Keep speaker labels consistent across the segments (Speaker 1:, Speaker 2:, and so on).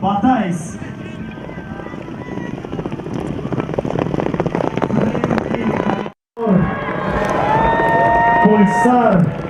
Speaker 1: Батайск. Пульсар.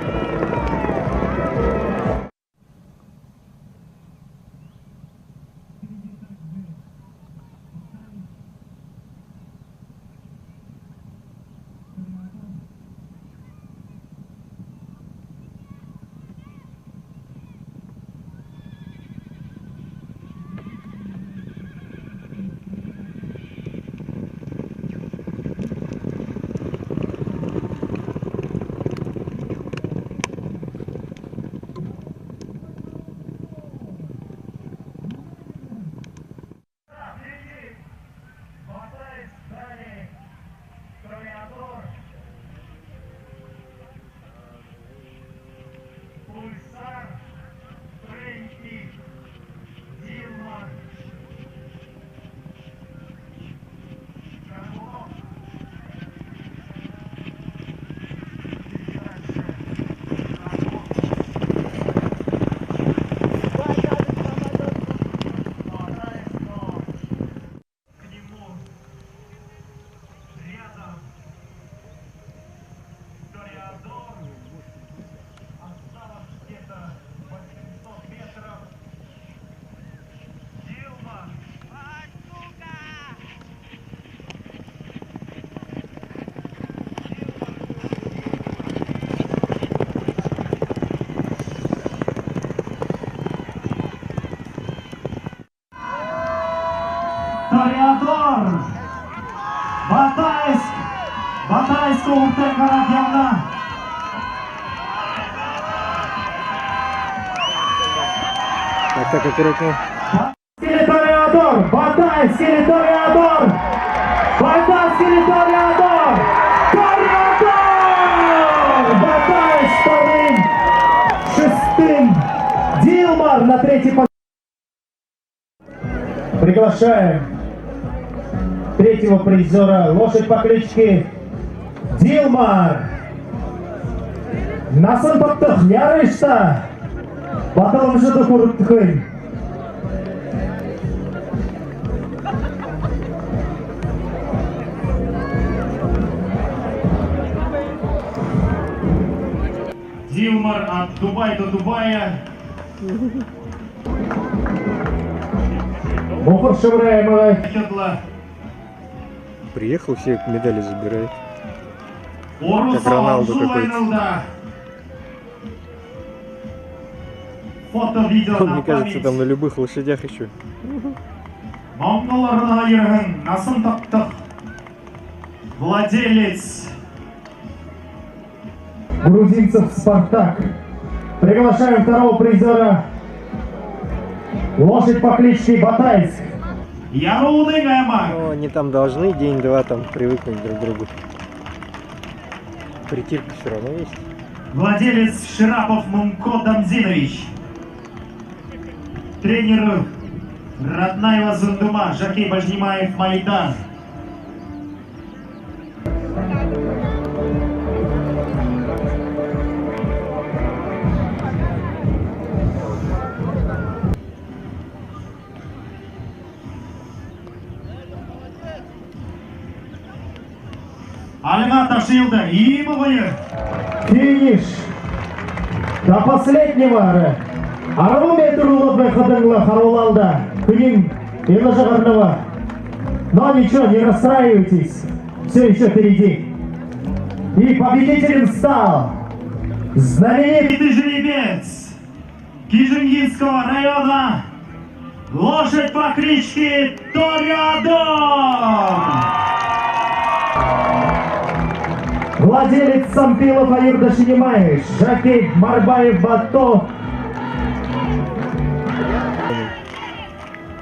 Speaker 1: Тореадор. Батайск. Батайск Улутай Каракемна.
Speaker 2: Так, аккуратно.
Speaker 1: Тореадор. Батайский Тореадор. Батайский Тореадор. Тореадор. Батайск вторым. Шестым. Дилмар на третьей позиции. Приглашаем третьего призера, лошадь по кличке Дилмар. Насын топтық ярышта. Баталым жыды көріптікін. Дилмар от Дубая до Дубая.
Speaker 2: Приехал, все медали забирает. Как Роналду какой-то.
Speaker 1: Фото-видео
Speaker 2: Мне кажется, там на любых лошадях еще.
Speaker 1: Владелец грузинцев Спартак. Приглашаем второго призера. Лошадь по кличке Батайск.
Speaker 2: Ну, они там должны день-два там привыкнуть друг к другу. Притирка все равно есть.
Speaker 1: Владелец Ширапов Мумко Дамзинович. Тренер Раднаева Зундума Жакей Бажнимаев Майдан. Алина Ташилда и Мавайер. Финиш. До последнего. Арвуметр улыбной ходыгла Харулалда. Кынин Иложагарнова. Но ничего, не расстраивайтесь. Все еще впереди. И победителем стал знаменитый жеребец Кижингинского района. Лошадь по кличке Тореадор. Владелец Сампилов Аюр Дашинимаевич, жокей Марбаев Бато.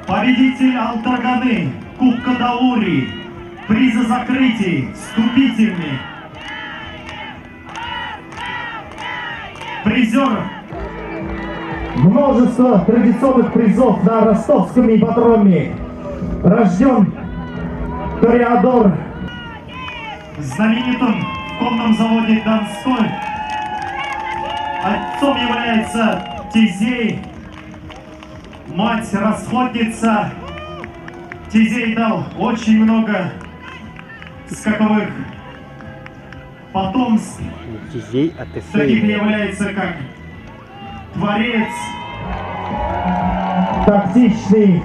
Speaker 1: Победитель Алтарганы, Кубка Даури, приза закрытий, вступительный. Призер множество традиционных призов на ростовском ипподроме. Рожден Тореадор в знаменитом конном заводе Донской. Отцом является Тизей. Мать расходница. Тизей дал очень много скаковых потомств.
Speaker 2: Не Тизей, а
Speaker 1: Таких
Speaker 2: Тесей.
Speaker 1: является как Творец, тактичный